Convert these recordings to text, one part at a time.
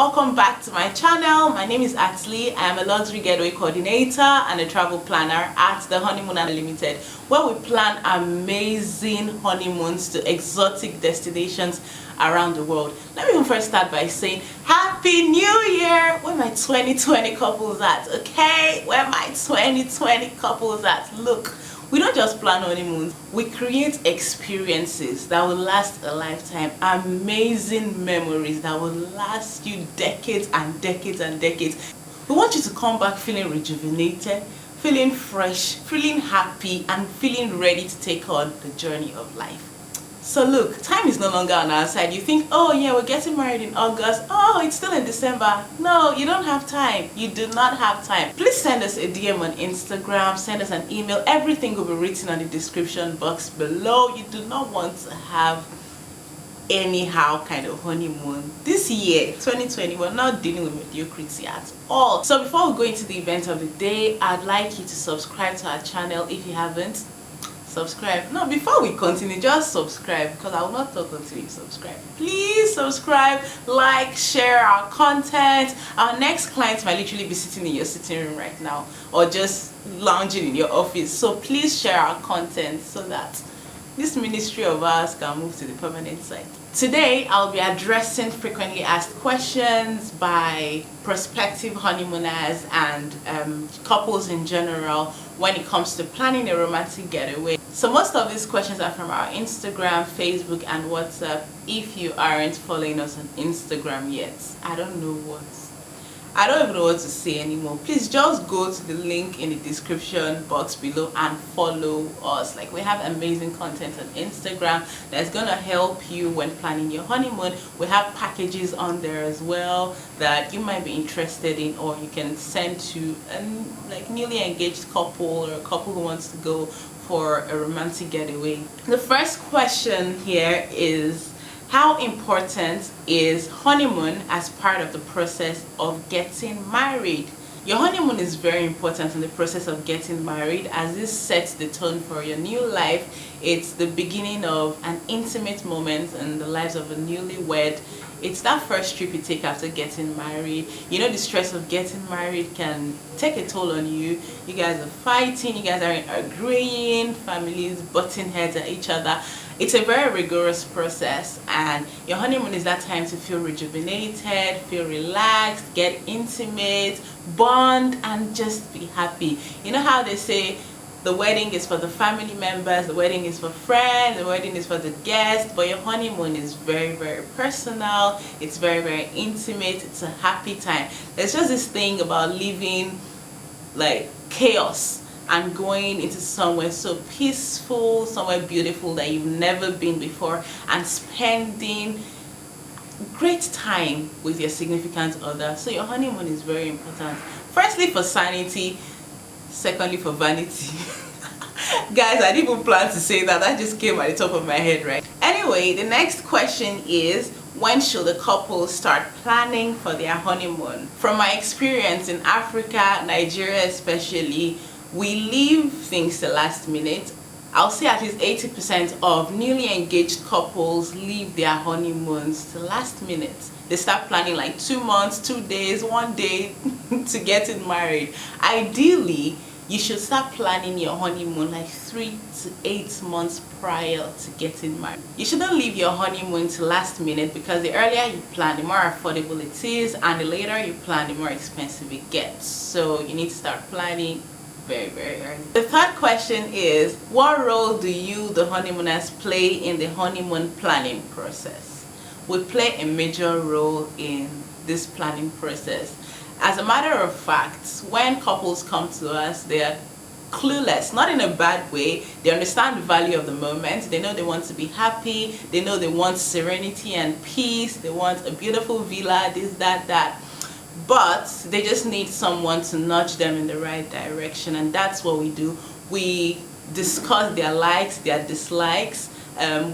welcome back to my channel. My name is Atli. I am a luxury getaway coordinator and a travel planner at the Honeymoon Unlimited, where we plan amazing honeymoons to exotic destinations around the world. Let me even first start by saying Happy New Year! Where my 2020 couples at? Okay, where my 2020 couples at? Look, we don't just plan honeymoons, we create experiences that will last a lifetime, amazing memories that will last you decades and decades and decades. We want you to come back feeling rejuvenated, feeling fresh, feeling happy, and feeling ready to take on the journey of life. So look, time is no longer on our side. You think, oh yeah, we're getting married in August. Oh, it's still in December. No, you don't have time. You do not have time. Please send us a DM on Instagram, send us an email. Everything will be written on the description box below. You do not want to have anyhow kind of honeymoon. This year, 2020, we're not dealing with mediocrity at all. So before we go into the event of the day, I'd like you to subscribe to our channel if you haven't. Subscribe. No, before we continue, just subscribe, because I will not talk until you subscribe. Please subscribe, like, share our content. Our next clients might literally be sitting in your sitting room right now or just lounging in your office. So please share our content so that this ministry of ours can move to the permanent site. Today, I'll be addressing frequently asked questions by prospective honeymooners and couples in general when it comes to planning a romantic getaway. So most of these questions are from our Instagram, Facebook, and WhatsApp. If you aren't following us on Instagram yet, I don't even know what to say anymore. Please just go to the link in the description box below and follow us. Like, we have amazing content on Instagram that's gonna help you when planning your honeymoon. We have packages on there as well that you might be interested in, or you can send to a newly engaged couple or a couple who wants to go for a romantic getaway. The first question here is, how important is honeymoon as part of the process of getting married? Your honeymoon is very important in the process of getting married, as this sets the tone for your new life. It's the beginning of an intimate moment in the lives of a newlywed. It's that first trip you take after getting married. You know, the stress of getting married can take a toll on you. You guys are fighting, you guys are agreeing, families butting heads at each other. It's a very rigorous process, and your honeymoon is that time to feel rejuvenated, feel relaxed, get intimate, bond, and just be happy. You know how they say the wedding is for the family members, the wedding is for friends, the wedding is for the guests, but your honeymoon is very, very personal. It's very, very intimate. It's a happy time. There's just this thing about living like chaos and going into somewhere so peaceful, somewhere beautiful that you've never been before, and spending great time with your significant other. So your honeymoon is very important. Firstly, for sanity. Secondly, for vanity. Guys, I didn't even plan to say that. That just came at the top of my head, right? Anyway, the next question is, when should the couple start planning for their honeymoon? From my experience in Africa, Nigeria especially, we leave things to last minute. I'll say at least 80% of newly engaged couples leave their honeymoons to last minute. They start planning like 2 months, 2 days, 1 day to getting married. Ideally, you should start planning your honeymoon like 3 to 8 months prior to getting married. You shouldn't leave your honeymoon to last minute, because the earlier you plan, the more affordable it is, and the later you plan, the more expensive it gets. So you need to start planning very, very early. The third question is, what role do you, the honeymooners, play in the honeymoon planning process? We play a major role in this planning process. As a matter of fact, when couples come to us, they are clueless, not in a bad way. They understand the value of the moment. They know they want to be happy. They know they want serenity and peace. They want a beautiful villa, this, that. But they just need someone to nudge them in the right direction, and that's what we do. We discuss their likes, their dislikes,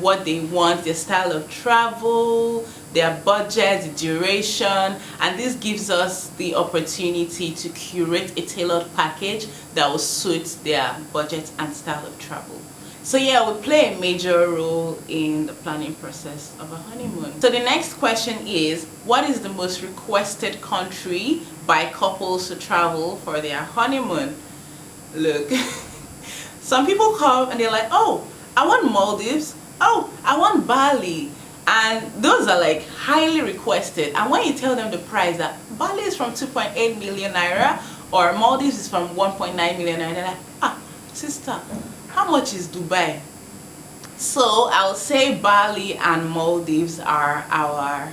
what they want, their style of travel, their budget, the duration, and this gives us the opportunity to curate a tailored package that will suit their budget and style of travel. So yeah, we play a major role in the planning process of a honeymoon. So the next question is, what is the most requested country by couples to travel for their honeymoon? Look, some people come and they're like, oh, I want Maldives, oh, I want Bali. And those are like highly requested. And when you tell them the price, that Bali is from 2.8 million naira or Maldives is from 1.9 million naira, they're like, ah, sister, how much is Dubai? So I'll say Bali and Maldives are our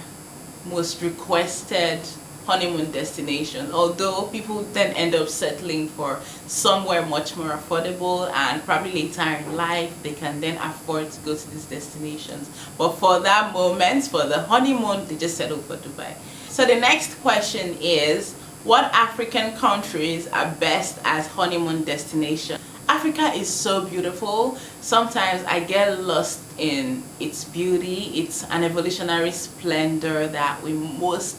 most requested honeymoon destination, although people then end up settling for somewhere much more affordable, and probably later in life they can then afford to go to these destinations. But for that moment, for the honeymoon, they just settle for Dubai. So the next question is, what African countries are best as honeymoon destinations? Africa is so beautiful. Sometimes I get lost in its beauty. It's an evolutionary splendor that we most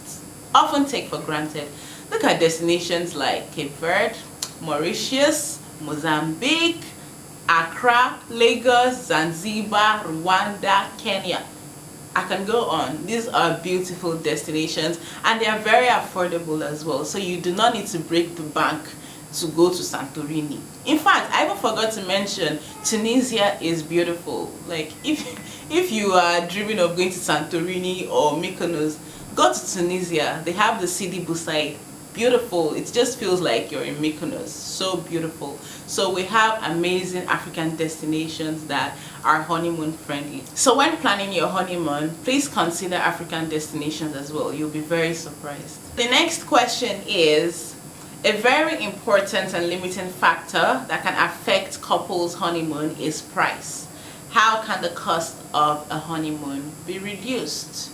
often take for granted. Look at destinations like Cape Verde, Mauritius, Mozambique, Accra, Lagos, Zanzibar, Rwanda, Kenya. I can go on. These are beautiful destinations and they are very affordable as well. So you do not need to break the bank to go to Santorini. In fact, I even forgot to mention Tunisia is beautiful. Like if you are dreaming of going to Santorini or Mykonos, go to Tunisia. They have the Sidi Bouzid. Beautiful. It just feels like you're in Mykonos. So beautiful. So we have amazing African destinations that are honeymoon friendly. So when planning your honeymoon, please consider African destinations as well. You'll be very surprised. The next question is, a very important and limiting factor that can affect couples' honeymoon is price. How can the cost of a honeymoon be reduced?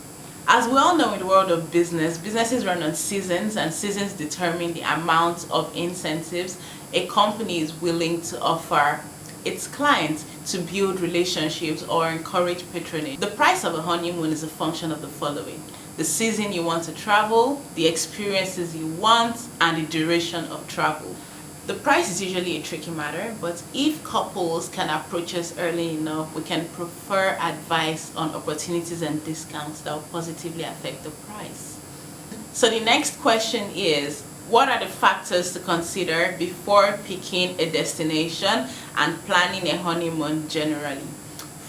As we all know, in the world of business, businesses run on seasons, and seasons determine the amount of incentives a company is willing to offer its clients to build relationships or encourage patronage. The price of a honeymoon is a function of the following: the season you want to travel, the experiences you want, and the duration of travel. The price is usually a tricky matter, but if couples can approach us early enough, we can prefer advice on opportunities and discounts that will positively affect the price. So the next question is, what are the factors to consider before picking a destination and planning a honeymoon generally?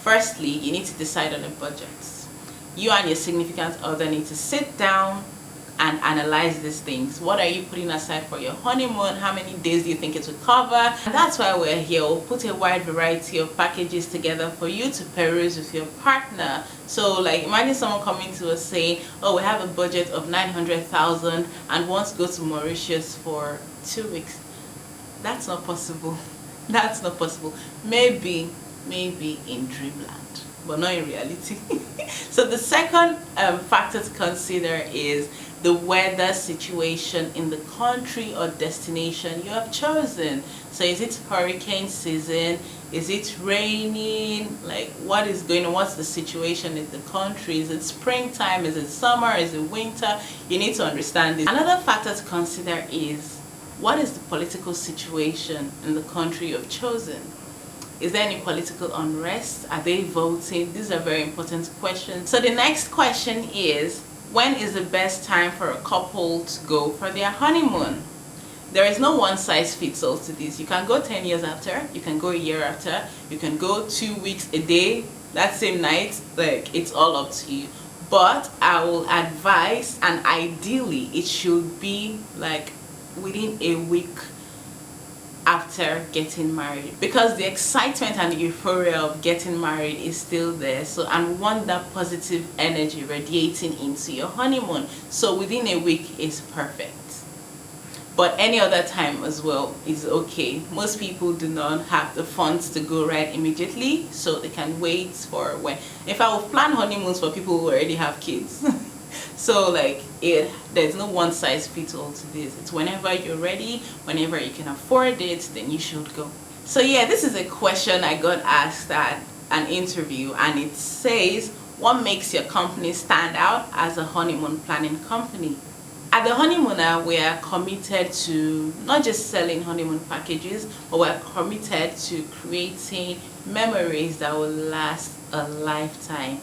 Firstly, you need to decide on a budget. You and your significant other need to sit down and analyze these things. What are you putting aside for your honeymoon? How many days do you think it will cover? And that's why we're here. We'll put a wide variety of packages together for you to peruse with your partner. So like, imagine someone coming to us saying, oh, we have a budget of 900,000 and wants to go to Mauritius for 2 weeks. That's not possible. That's not possible. Maybe in dreamland, but not in reality. So the second factor to consider is the weather situation in the country or destination you have chosen. So is it hurricane season? Is it raining? Like, what is going on? What's the situation in the country? Is it springtime? Is it summer? Is it winter? You need to understand this. Another factor to consider is, what is the political situation in the country you've chosen? Is there any political unrest? Are they voting? These are very important questions. So the next question is, when is the best time for a couple to go for their honeymoon? There is no one size fits all to this. You can go 10 years after, you can go a year after, you can go 2 weeks, a day, that same night. Like, it's all up to you. But I will advise, and ideally it should be like within a week after getting married, because the excitement and the euphoria of getting married is still there. So, and we want that positive energy radiating into your honeymoon. So within a week is perfect, but any other time as well is okay. Most people do not have the funds to go right immediately, so they can wait for when. If I would plan honeymoons for people who already have kids. So like, there's no one size fits all to this. It's whenever you're ready, whenever you can afford it, then you should go. So yeah, this is a question I got asked at an interview, and it says, what makes your company stand out as a honeymoon planning company? At the Honeymooner, we are committed to not just selling honeymoon packages, but we are committed to creating memories that will last a lifetime.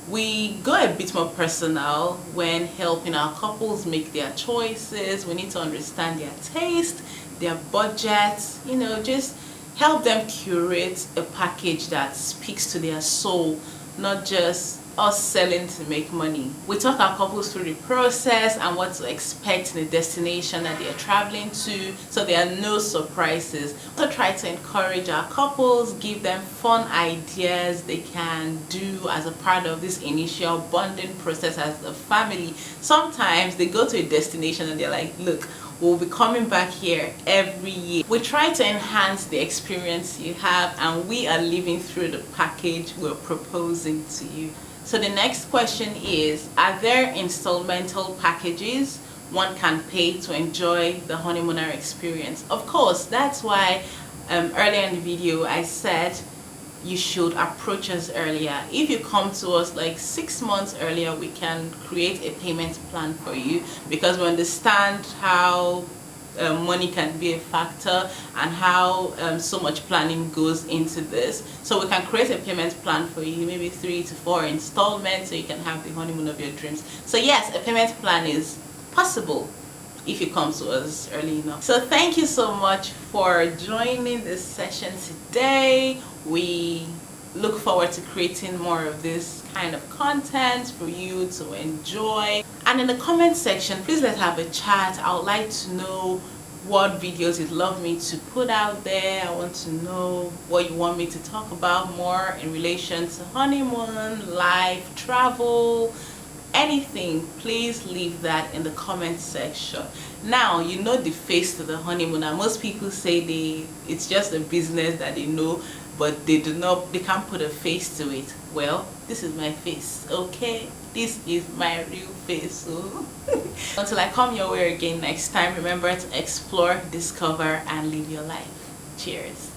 We go a bit more personal when helping our couples make their choices. We need to understand their taste, their budget, just help them curate a package that speaks to their soul, not just us selling to make money. We talk our couples through the process and what to expect in the destination that they are traveling to, so there are no surprises. We also try to encourage our couples, give them fun ideas they can do as a part of this initial bonding process as a family. Sometimes they go to a destination and they're like, look, we'll be coming back here every year. We try to enhance the experience you have, and we are living through the package we're proposing to you. So the next question is, are there installmental packages one can pay to enjoy the honeymooner experience? Of course, that's why earlier in the video I said you should approach us earlier. If you come to us like 6 months earlier, we can create a payment plan for you, because we understand how money can be a factor and how so much planning goes into this. So we can create a payment plan for you, maybe 3 to 4 installments, so you can have the honeymoon of your dreams. So yes, a payment plan is possible if you come to us early enough. So thank you so much for joining this session today. We look forward to creating more of this kind of content for you to enjoy. And in the comment section, please let's have a chat. I would like to know what videos you'd love me to put out there. I want to know what you want me to talk about more in relation to honeymoon, life, travel, anything. Please leave that in the comment section. Now you know the face to the honeymooner. Most people say it's just a business that they know, but they can't put a face to it. Well, this is my face, okay? This is my real face. So until I come your way again next time, remember to explore, discover, and live your life. Cheers.